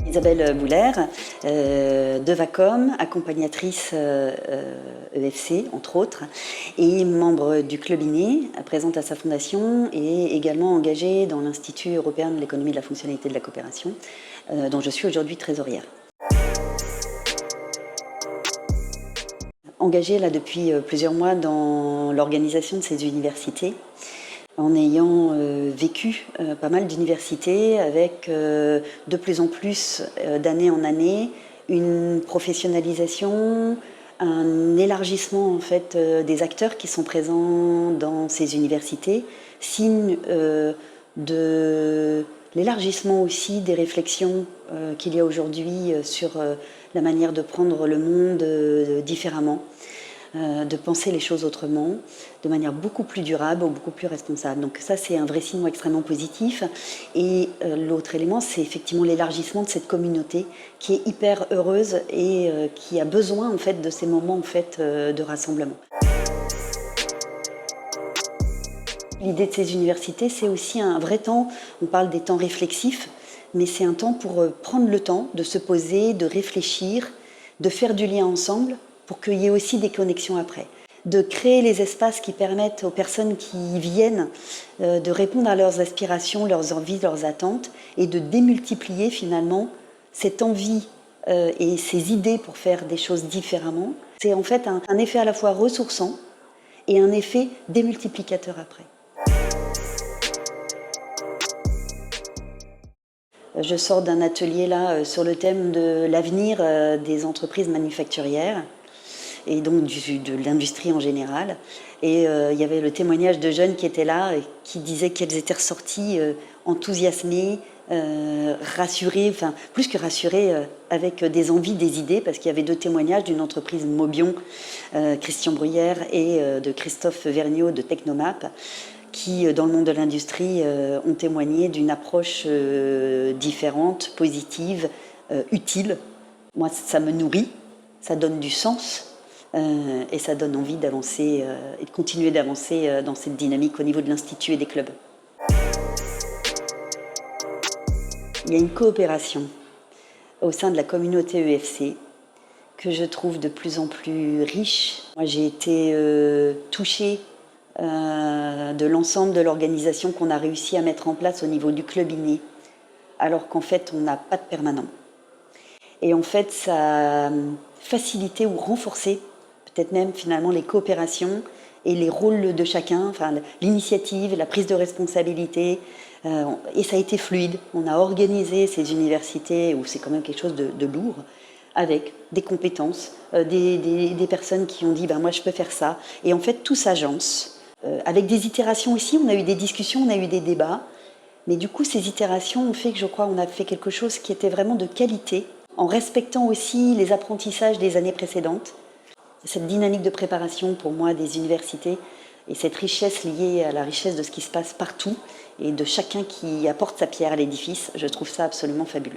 Isabelle Bouler, de Vacom, accompagnatrice EFC, entre autres, et membre du Club INE, présente à sa fondation et également engagée dans l'Institut européen de l'économie de la fonctionnalité de la coopération, dont je suis aujourd'hui trésorière. Engagée là, depuis plusieurs mois dans l'organisation de ces universités, en ayant vécu pas mal d'universités avec de plus en plus d'année en année une professionnalisation, un élargissement en fait des acteurs qui sont présents dans ces universités, signe de l'élargissement aussi des réflexions qu'il y a aujourd'hui sur la manière de prendre le monde différemment. De penser les choses autrement, de manière beaucoup plus durable, beaucoup plus responsable. Donc ça, c'est un vrai signe extrêmement positif. Et l'autre élément, c'est effectivement l'élargissement de cette communauté qui est hyper heureuse et qui a besoin en fait de ces moments en fait de rassemblement. L'idée de ces universités, c'est aussi un vrai temps, on parle des temps réflexifs, mais c'est un temps pour prendre le temps de se poser, de réfléchir, de faire du lien ensemble, pour qu'il y ait aussi des connexions après. De créer les espaces qui permettent aux personnes qui viennent de répondre à leurs aspirations, leurs envies, leurs attentes, et de démultiplier finalement cette envie et ces idées pour faire des choses différemment. C'est en fait un effet à la fois ressourçant et un effet démultiplicateur après. Je sors d'un atelier là sur le thème de l'avenir des entreprises manufacturières et donc de l'industrie en général. Et il y avait le témoignage de jeunes qui étaient là et qui disaient qu'elles étaient ressorties enthousiasmées, rassurées, enfin plus que rassurées, avec des envies, des idées, parce qu'il y avait deux témoignages d'une entreprise Mobion, Christian Bruyère, et de Christophe Vergniaud de Technomap, qui, dans le monde de l'industrie, ont témoigné d'une approche différente, positive, utile. Moi, ça me nourrit, ça donne du sens. Et ça donne envie d'avancer et de continuer d'avancer dans cette dynamique au niveau de l'Institut et des clubs. Il y a une coopération au sein de la communauté EFC que je trouve de plus en plus riche. Moi, j'ai été touchée de l'ensemble de l'organisation qu'on a réussi à mettre en place au niveau du Club INE, alors qu'en fait, on n'a pas de permanent. Et en fait, ça a facilité ou renforcé peut-être même finalement les coopérations et les rôles de chacun, enfin, l'initiative, la prise de responsabilité, et ça a été fluide. On a organisé ces universités où c'est quand même quelque chose de lourd, avec des compétences, des personnes qui ont dit ben, moi je peux faire ça, et en fait tout s'agence, avec des itérations aussi. On a eu des discussions, on a eu des débats, mais du coup ces itérations ont fait que je crois on a fait quelque chose qui était vraiment de qualité, en respectant aussi les apprentissages des années précédentes. Cette dynamique de préparation pour moi des universités et cette richesse liée à la richesse de ce qui se passe partout et de chacun qui apporte sa pierre à l'édifice, je trouve ça absolument fabuleux.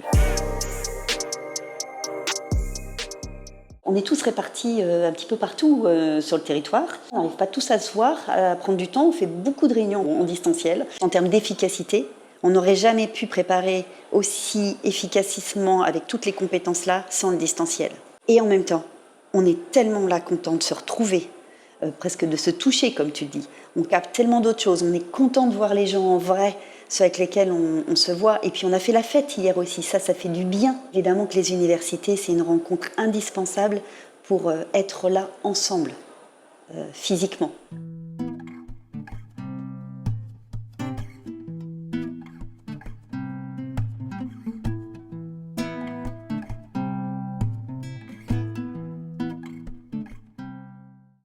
On est tous répartis un petit peu partout sur le territoire. On n'arrive pas tous à se voir, à prendre du temps. On fait beaucoup de réunions en distanciel. En termes d'efficacité, on n'aurait jamais pu préparer aussi efficacement avec toutes les compétences-là sans le distanciel. Et en même temps, on est tellement là content de se retrouver, presque de se toucher comme tu le dis. On capte tellement d'autres choses, on est content de voir les gens en vrai, ceux avec lesquels on se voit. Et puis on a fait la fête hier aussi, ça fait du bien. Évidemment que les universités, c'est une rencontre indispensable pour être là ensemble, physiquement.